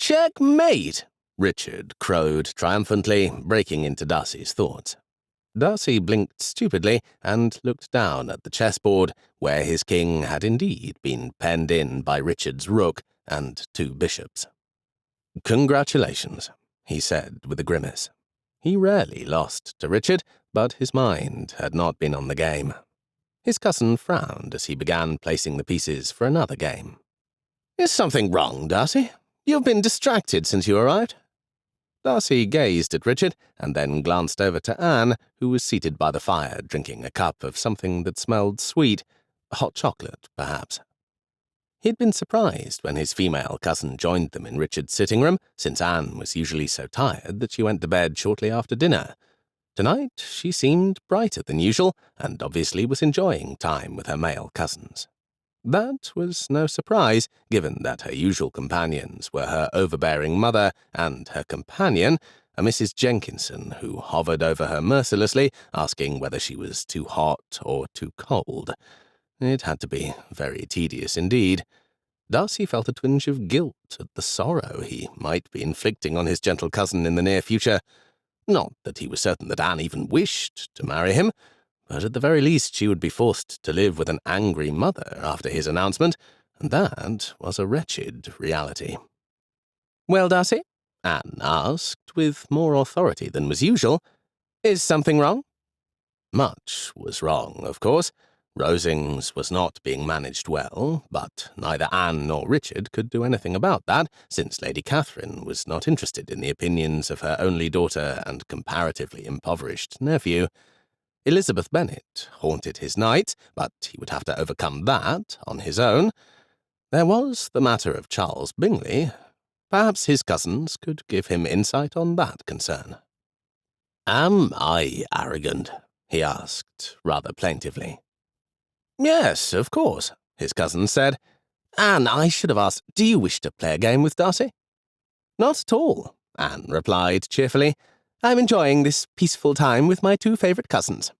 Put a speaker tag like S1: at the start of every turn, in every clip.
S1: "Checkmate!" Richard crowed triumphantly, breaking into Darcy's thoughts. Darcy blinked stupidly and looked down at the chessboard, where his king had indeed been penned in by Richard's rook and 2 bishops. "Congratulations," he said with a grimace. He rarely lost to Richard, but his mind had not been on the game. His cousin frowned as he began placing the pieces for another game. "Is something wrong, Darcy? You've been distracted since you arrived." Darcy gazed at Richard and then glanced over to Anne, who was seated by the fire drinking a cup of something that smelled sweet, hot chocolate, perhaps. He had been surprised when his female cousin joined them in Richard's sitting room, since Anne was usually so tired that she went to bed shortly after dinner. Tonight she seemed brighter than usual, and obviously was enjoying time with her male cousins. That was no surprise, given that her usual companions were her overbearing mother and her companion, a Mrs. Jenkinson, who hovered over her mercilessly, asking whether she was too hot or too cold. It had to be very tedious indeed. Darcy felt a twinge of guilt at the sorrow he might be inflicting on his gentle cousin in the near future. Not that he was certain that Anne even wished to marry him, but at the very least she would be forced to live with an angry mother after his announcement, and that was a wretched reality. "Well, Darcy?" Anne asked, with more authority than was usual. "Is something wrong?" Much was wrong, of course. Rosings was not being managed well, but neither Anne nor Richard could do anything about that, since Lady Catherine was not interested in the opinions of her only daughter and comparatively impoverished nephew. Elizabeth Bennet haunted his nights, but he would have to overcome that on his own. There was the matter of Charles Bingley. Perhaps his cousins could give him insight on that concern. "Am I arrogant?" he asked, rather plaintively. "Yes, of course," his cousin said. "Anne, I should have asked, do you wish to play a game with Darcy?" "Not at all," Anne replied cheerfully. "I'm enjoying this peaceful time with my 2 favourite cousins.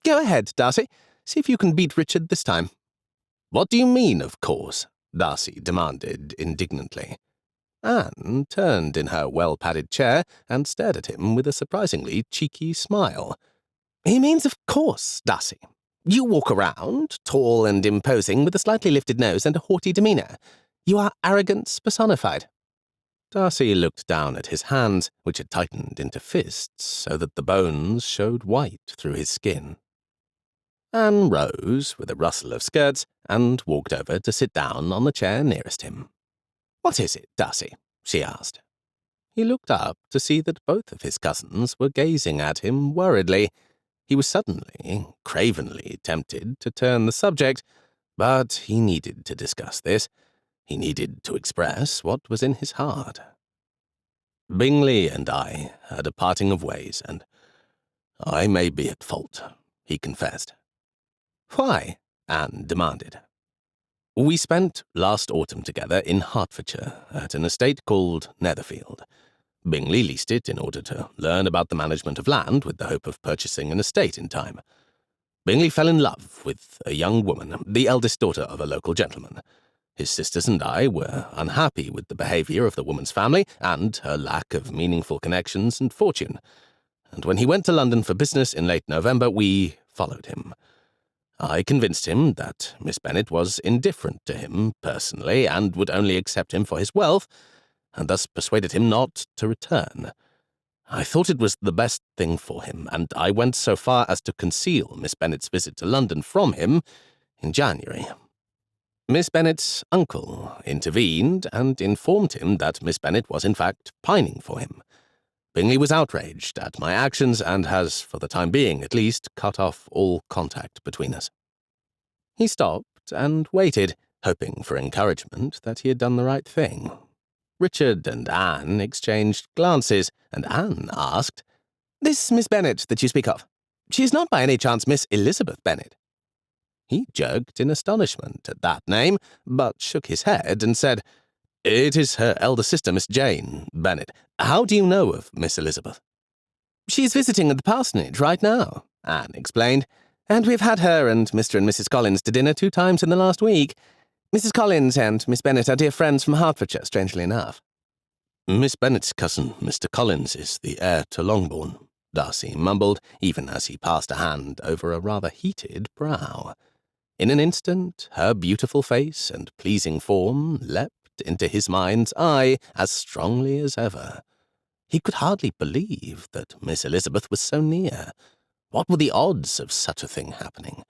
S1: Go ahead, Darcy. See if you can beat Richard this time." "What do you mean, of course?" Darcy demanded indignantly. Anne turned in her well-padded chair and stared at him with a surprisingly cheeky smile. "He means of course, Darcy. You walk around, tall and imposing, with a slightly lifted nose and a haughty demeanour. You are arrogance personified." Darcy looked down at his hands, which had tightened into fists so that the bones showed white through his skin. Anne rose with a rustle of skirts and walked over to sit down on the chair nearest him. "What is it, Darcy?" she asked. He looked up to see that both of his cousins were gazing at him worriedly. He was suddenly, cravenly tempted to turn the subject, but he needed to discuss this. He needed to express what was in his heart. "Bingley and I had a parting of ways, and I may be at fault," he confessed. "Why?" Anne demanded. "We spent last autumn together in Hertfordshire at an estate called Netherfield. Bingley leased it in order to learn about the management of land with the hope of purchasing an estate in time. Bingley fell in love with a young woman, the eldest daughter of a local gentleman. His sisters and I were unhappy with the behaviour of the woman's family and her lack of meaningful connections and fortune, and when he went to London for business in late November, we followed him. I convinced him that Miss Bennet was indifferent to him personally and would only accept him for his wealth, and thus persuaded him not to return. I thought it was the best thing for him, and I went so far as to conceal Miss Bennet's visit to London from him in January. Miss Bennet's uncle intervened and informed him that Miss Bennet was in fact pining for him. Bingley was outraged at my actions and has, for the time being at least, cut off all contact between us." He stopped and waited, hoping for encouragement that he had done the right thing. Richard and Anne exchanged glances, and Anne asked, "This Miss Bennet that you speak of, she is not by any chance Miss Elizabeth Bennet?" He jerked in astonishment at that name, but shook his head and said, "It is her elder sister, Miss Jane Bennet. How do you know of Miss Elizabeth?" "She's visiting at the parsonage right now," Anne explained, "and we've had her and Mr. and Mrs. Collins to dinner 2 times in the last week. Mrs. Collins and Miss Bennet are dear friends from Hertfordshire, strangely enough." "Miss Bennet's cousin, Mr. Collins, is the heir to Longbourn," Darcy mumbled, even as he passed a hand over a rather heated brow. In an instant, her beautiful face and pleasing form leapt into his mind's eye as strongly as ever. He could hardly believe that Miss Elizabeth was so near. What were the odds of such a thing happening?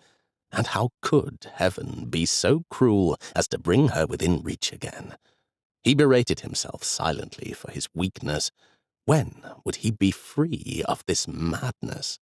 S1: And how could heaven be so cruel as to bring her within reach again? He berated himself silently for his weakness. When would he be free of this madness?